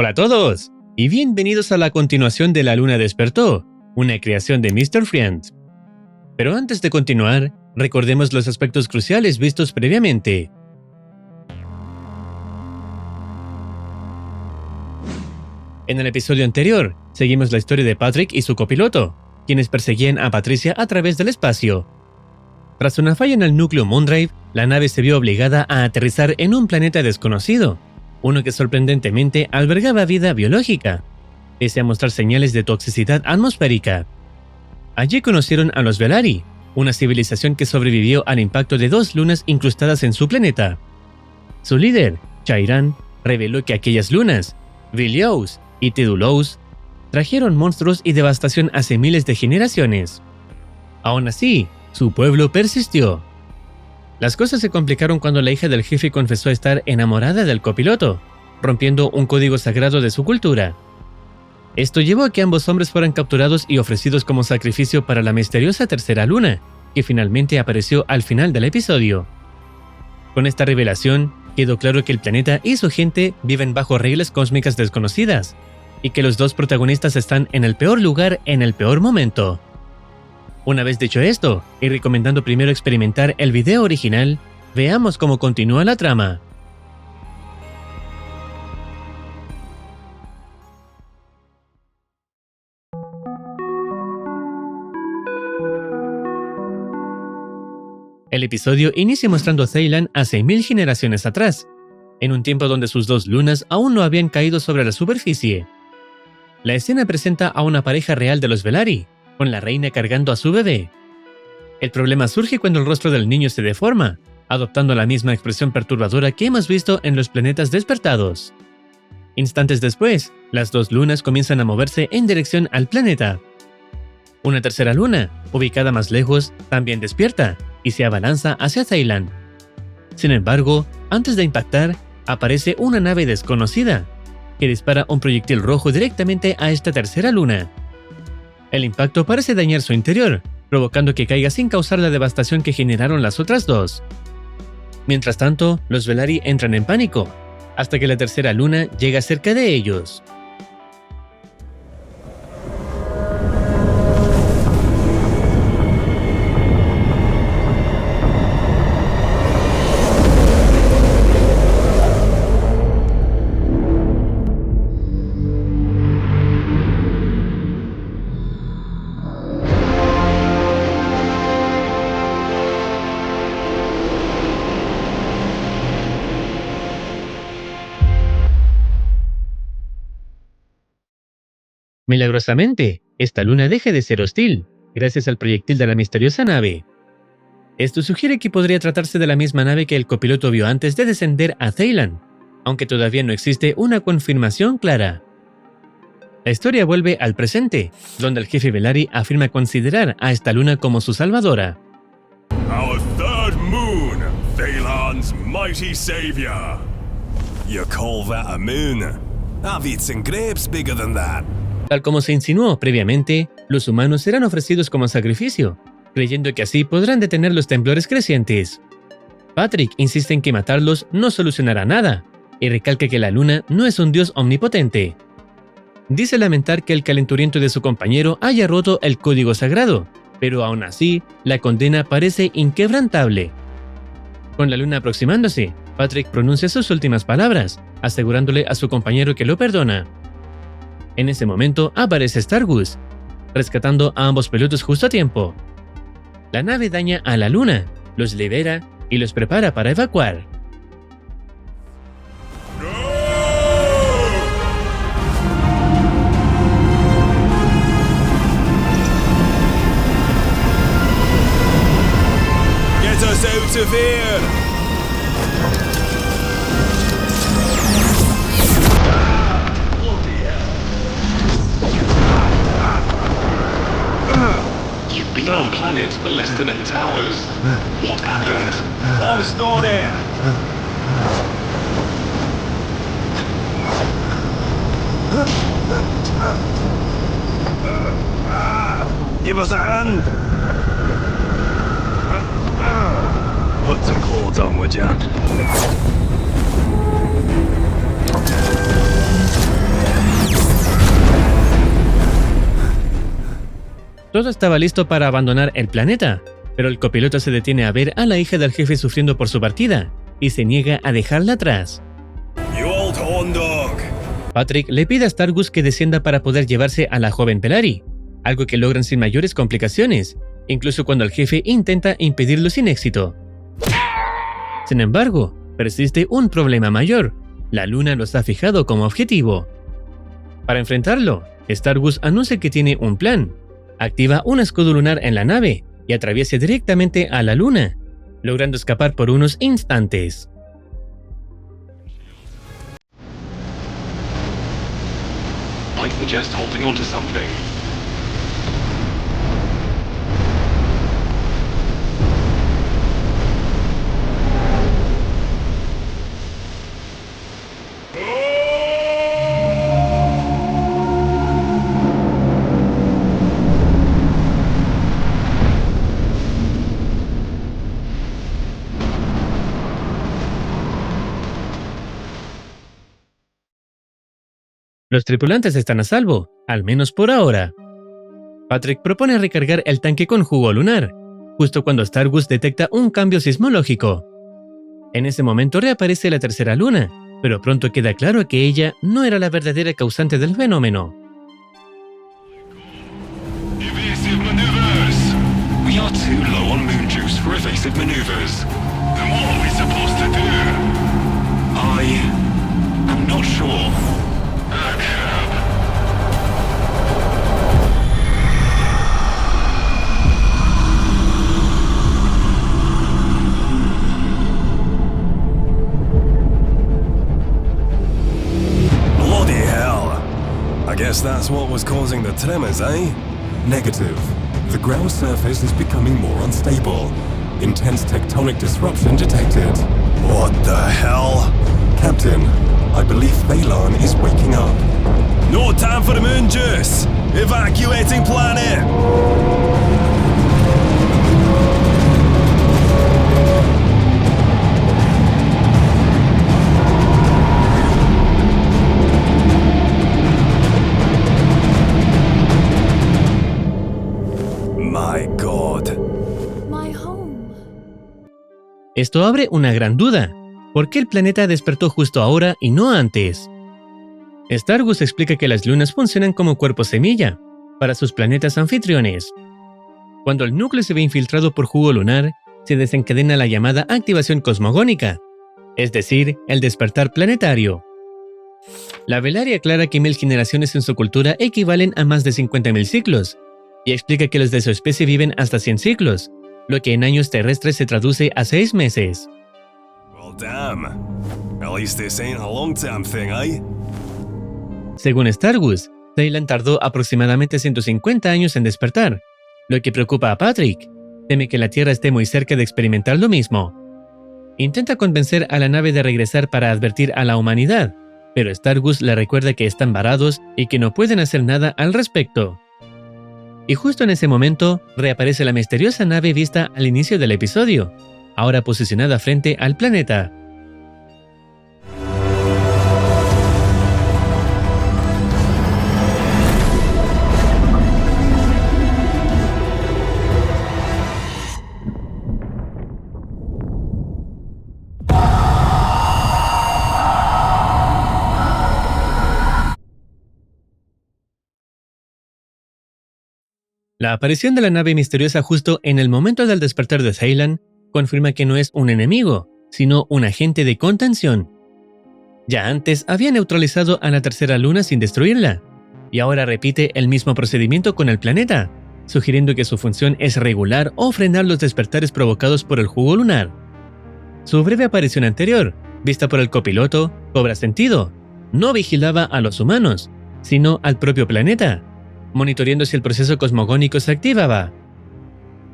Hola a todos, y bienvenidos a la continuación de La Luna Despertó, una creación de Mr. Friend. Pero antes de continuar, recordemos los aspectos cruciales vistos previamente. En el episodio anterior, seguimos la historia de Patrick y su copiloto, quienes perseguían a Patricia a través del espacio. Tras una falla en el núcleo Moondrive, la nave se vio obligada a aterrizar en un planeta desconocido, uno que sorprendentemente albergaba vida biológica, pese a mostrar señales de toxicidad atmosférica. Allí conocieron a los Velari, una civilización que sobrevivió al impacto de 2 lunas incrustadas en su planeta. Su líder, Chairan, reveló que aquellas lunas, Vilious y Tidulous, trajeron monstruos y devastación hace miles de generaciones. Aún así, su pueblo persistió. Las cosas se complicaron cuando la hija del jefe confesó estar enamorada del copiloto, rompiendo un código sagrado de su cultura. Esto llevó a que ambos hombres fueran capturados y ofrecidos como sacrificio para la misteriosa tercera luna, que finalmente apareció al final del episodio. Con esta revelación, quedó claro que el planeta y su gente viven bajo reglas cósmicas desconocidas, y que los dos protagonistas están en el peor lugar en el peor momento. Una vez dicho esto, y recomendando primero experimentar el video original, veamos cómo continúa la trama. El episodio inicia mostrando a Ceylan hace 1000 generaciones atrás, en un tiempo donde sus 2 lunas aún no habían caído sobre la superficie. La escena presenta a una pareja real de los Velari, con la reina cargando a su bebé. El problema surge cuando el rostro del niño se deforma, adoptando la misma expresión perturbadora que hemos visto en los planetas despertados. Instantes después, las 2 lunas comienzan a moverse en dirección al planeta. Una tercera luna, ubicada más lejos, también despierta y se abalanza hacia Ceylan. Sin embargo, antes de impactar, aparece una nave desconocida, que dispara un proyectil rojo directamente a esta tercera luna. El impacto parece dañar su interior, provocando que caiga sin causar la devastación que generaron las otras 2. Mientras tanto, los Velari entran en pánico, hasta que la tercera luna llega cerca de ellos. Milagrosamente, esta luna deja de ser hostil, gracias al proyectil de la misteriosa nave. Esto sugiere que podría tratarse de la misma nave que el copiloto vio antes de descender a Ceylan, aunque todavía no existe una confirmación clara. La historia vuelve al presente, donde el jefe Velari afirma considerar a esta luna como su salvadora. Our third moon, Thaylan's mighty savior. You call that a moon? I've eaten grapes bigger than that. Tal como se insinuó previamente, los humanos serán ofrecidos como sacrificio, creyendo que así podrán detener los temblores crecientes. Patrick insiste en que matarlos no solucionará nada, y recalca que la luna no es un dios omnipotente. Dice lamentar que el calenturiento de su compañero haya roto el código sagrado, pero aún así, la condena parece inquebrantable. Con la luna aproximándose, Patrick pronuncia sus últimas palabras, asegurándole a su compañero que lo perdona. En ese momento aparece Stargus, rescatando a ambos pilotos justo a tiempo. La nave daña a la luna, los libera y los prepara para evacuar. Get us out of here! You've been on planet for less than 8 hours. What happened? I was not there! Give us a hand! Put some cords on, would ya? Todo estaba listo para abandonar el planeta, pero el copiloto se detiene a ver a la hija del jefe sufriendo por su partida y se niega a dejarla atrás. You old horn dog. Patrick le pide a Stargus que descienda para poder llevarse a la joven Pelari, algo que logran sin mayores complicaciones, incluso cuando el jefe intenta impedirlo sin éxito. Sin embargo, persiste un problema mayor: la luna los ha fijado como objetivo. Para enfrentarlo, Stargus anuncia que tiene un plan. Activa un escudo lunar en la nave y atraviesa directamente a la luna, logrando escapar por unos instantes. I suggest holding on to something. Los tripulantes están a salvo, al menos por ahora. Patrick propone recargar el tanque con jugo lunar, justo cuando Stargus detecta un cambio sismológico. En ese momento reaparece la tercera luna, pero pronto queda claro que ella no era la verdadera causante del fenómeno. Evasive maneuvers. We are too low on moon juice for evasive maneuvers. Then what are we supposed to do? I'm not sure. Bloody hell. I guess that's what was causing the tremors, eh? Negative. The ground surface is becoming more unstable. Intense tectonic disruption detected. What the hell? Captain, I believe Phelan is waking up. No time for the moon juice! Evacuating planet! My God. My home. Esto abre una gran duda. ¿Por qué el planeta despertó justo ahora y no antes? Stargus explica que las lunas funcionan como cuerpos semilla para sus planetas anfitriones. Cuando el núcleo se ve infiltrado por jugo lunar, se desencadena la llamada activación cosmogónica, es decir, el despertar planetario. La Velaria aclara que 1000 generaciones en su cultura equivalen a más de 50.000 ciclos, y explica que los de su especie viven hasta 100 ciclos, lo que en años terrestres se traduce a 6 meses. Well, damn. At least this ain't a long-term thing, eh? Según Stargus, Thaylan tardó aproximadamente 150 años en despertar, lo que preocupa a Patrick. Teme que la Tierra esté muy cerca de experimentar lo mismo. Intenta convencer a la nave de regresar para advertir a la humanidad, pero Stargus le recuerda que están varados y que no pueden hacer nada al respecto. Y justo en ese momento, reaparece la misteriosa nave vista al inicio del episodio, ahora posicionada frente al planeta. La aparición de la nave misteriosa justo en el momento del despertar de Thaylan confirma que no es un enemigo, sino un agente de contención. Ya antes había neutralizado a la tercera luna sin destruirla, y ahora repite el mismo procedimiento con el planeta, sugiriendo que su función es regular o frenar los despertares provocados por el jugo lunar. Su breve aparición anterior, vista por el copiloto, cobra sentido. No vigilaba a los humanos, sino al propio planeta, monitoreando si el proceso cosmogónico se activaba.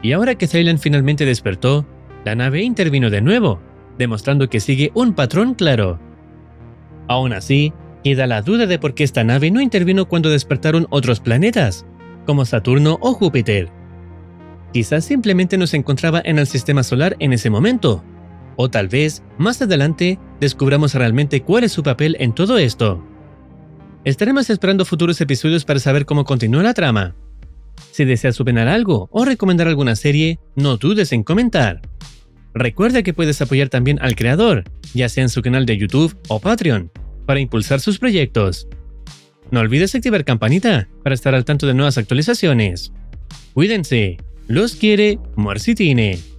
Y ahora que Thaylan finalmente despertó, la nave intervino de nuevo, demostrando que sigue un patrón claro. Aún así, queda la duda de por qué esta nave no intervino cuando despertaron otros planetas, como Saturno o Júpiter. Quizás simplemente no se encontraba en el sistema solar en ese momento, o tal vez, más adelante, descubramos realmente cuál es su papel en todo esto. Estaremos esperando futuros episodios para saber cómo continúa la trama. Si deseas opinar algo o recomendar alguna serie, no dudes en comentar. Recuerda que puedes apoyar también al creador, ya sea en su canal de YouTube o Patreon, para impulsar sus proyectos. No olvides activar campanita para estar al tanto de nuevas actualizaciones. Cuídense, los quiere Marcitine.